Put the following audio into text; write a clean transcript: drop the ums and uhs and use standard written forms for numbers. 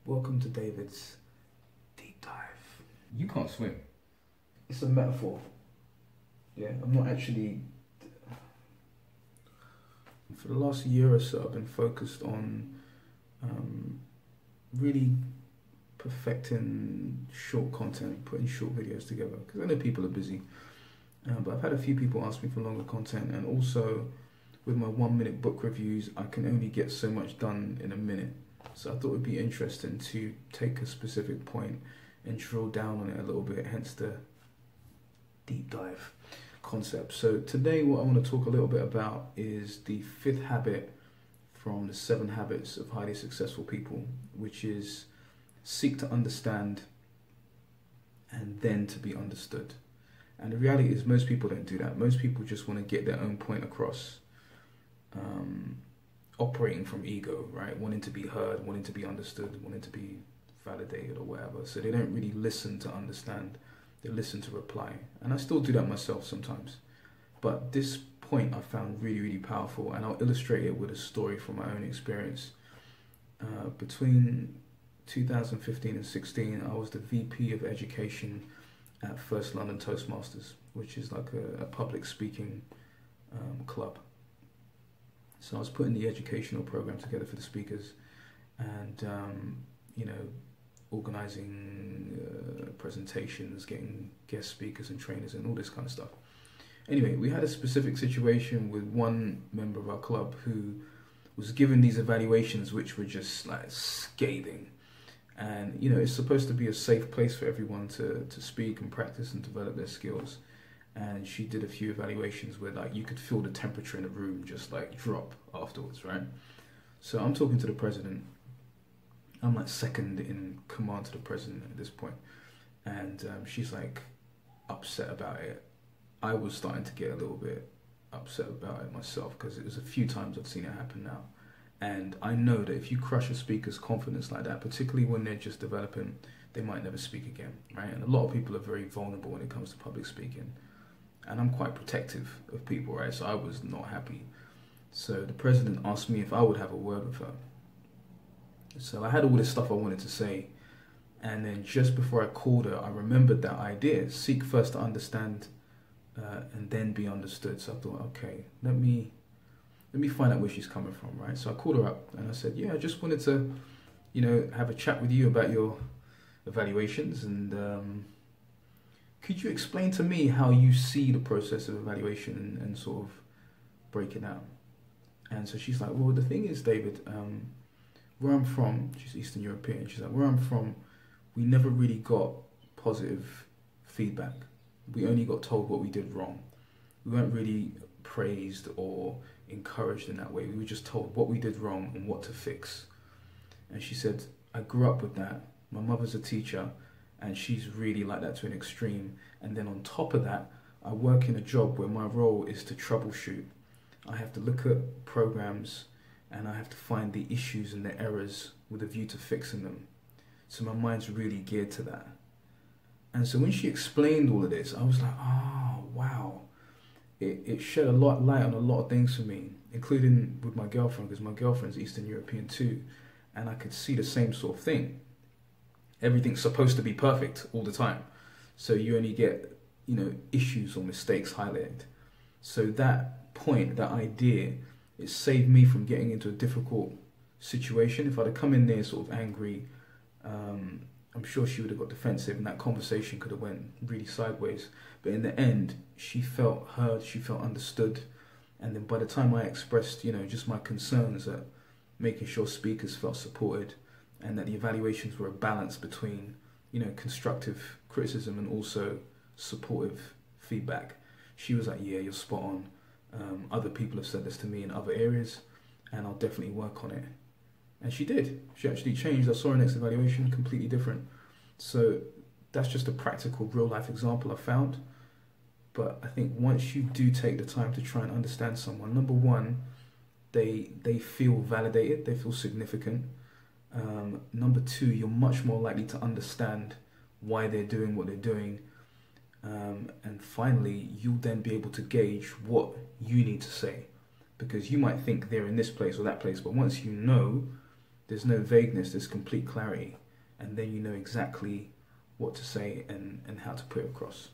Welcome to David's deep dive. You can't swim. It's a metaphor. Yeah, I'm not actually. For the last year or so, I've been focused on really perfecting short content, putting short videos together. Because I know people are busy, but I've had a few people ask me for longer content, and also with my 1 minute book reviews, I can only get so much done in a minute. So I thought it would be interesting to take a specific point and drill down on it a little bit, hence the deep dive concept. So today what I want to talk a little bit about is the fifth habit from the 7 habits of highly successful people, which is seek to understand and then to be understood. And the reality is most people don't do that. Most people just want to get their own point across, operating from ego, right? Wanting to be heard, wanting to be understood, wanting to be validated or whatever. So they don't really listen to understand. They listen to reply. And I still do that myself sometimes. But this point I found really, really powerful, and I'll illustrate it with a story from my own experience. Between 2015 and 16, I was the VP of Education at First London Toastmasters, which is like a public speaking club. So I was putting the educational program together for the speakers, and organising presentations, getting guest speakers and trainers and all this kind of stuff. Anyway, we had a specific situation with one member of our club who was given these evaluations which were just like scathing. And it's supposed to be a safe place for everyone to speak and practice and develop their skills. And she did a few evaluations where like you could feel the temperature in the room just like drop afterwards, right? So I'm talking to the president. I'm like second in command to the president at this point, and she's like upset about it. I was starting to get a little bit upset about it myself because it was a few times I've seen it happen now. And I know that if you crush a speaker's confidence like that, particularly when they're just developing, they might never speak again, right? And a lot of people are very vulnerable when it comes to public speaking. And I'm quite protective of people, right? So I was not happy. So the president asked me if I would have a word with her. So I had all this stuff I wanted to say. And then just before I called her, I remembered that idea. Seek first to understand and then be understood. So I thought, okay, let me find out where she's coming from, right? So I called her up and I said, yeah, I just wanted to, have a chat with you about your evaluations, and could you explain to me how you see the process of evaluation and sort of break it down? And so she's like, well, the thing is, David, where I'm from, she's Eastern European, she's like, where I'm from, we never really got positive feedback. We only got told what we did wrong. We weren't really praised or encouraged in that way. We were just told what we did wrong and what to fix. And she said, I grew up with that. My mother's a teacher, and she's really like that to an extreme. And then on top of that, I work in a job where my role is to troubleshoot. I have to look at programs and I have to find the issues and the errors with a view to fixing them. So my mind's really geared to that. And so when she explained all of this, I was like, oh, wow. It shed a lot of light on a lot of things for me, including with my girlfriend, because my girlfriend's Eastern European too. And I could see the same sort of thing. Everything's supposed to be perfect all the time. So you only get, issues or mistakes highlighted. So that point, that idea, it saved me from getting into a difficult situation. If I'd have come in there sort of angry, I'm sure she would have got defensive and that conversation could have went really sideways. But in the end, she felt heard, she felt understood. And then by the time I expressed, just my concerns at making sure speakers felt supported, and that the evaluations were a balance between, constructive criticism and also supportive feedback. She was like, yeah, you're spot on. Other people have said this to me in other areas, and I'll definitely work on it. And she did. She actually changed. I saw her next evaluation completely different. So that's just a practical, real-life example I found. But I think once you do take the time to try and understand someone, number one, they feel validated, they feel significant. Number two, you're much more likely to understand why they're doing what they're doing. And finally, you'll then be able to gauge what you need to say. Because you might think they're in this place or that place, but once you know, There's no vagueness, there's complete clarity, and then you know exactly what to say and how to put it across.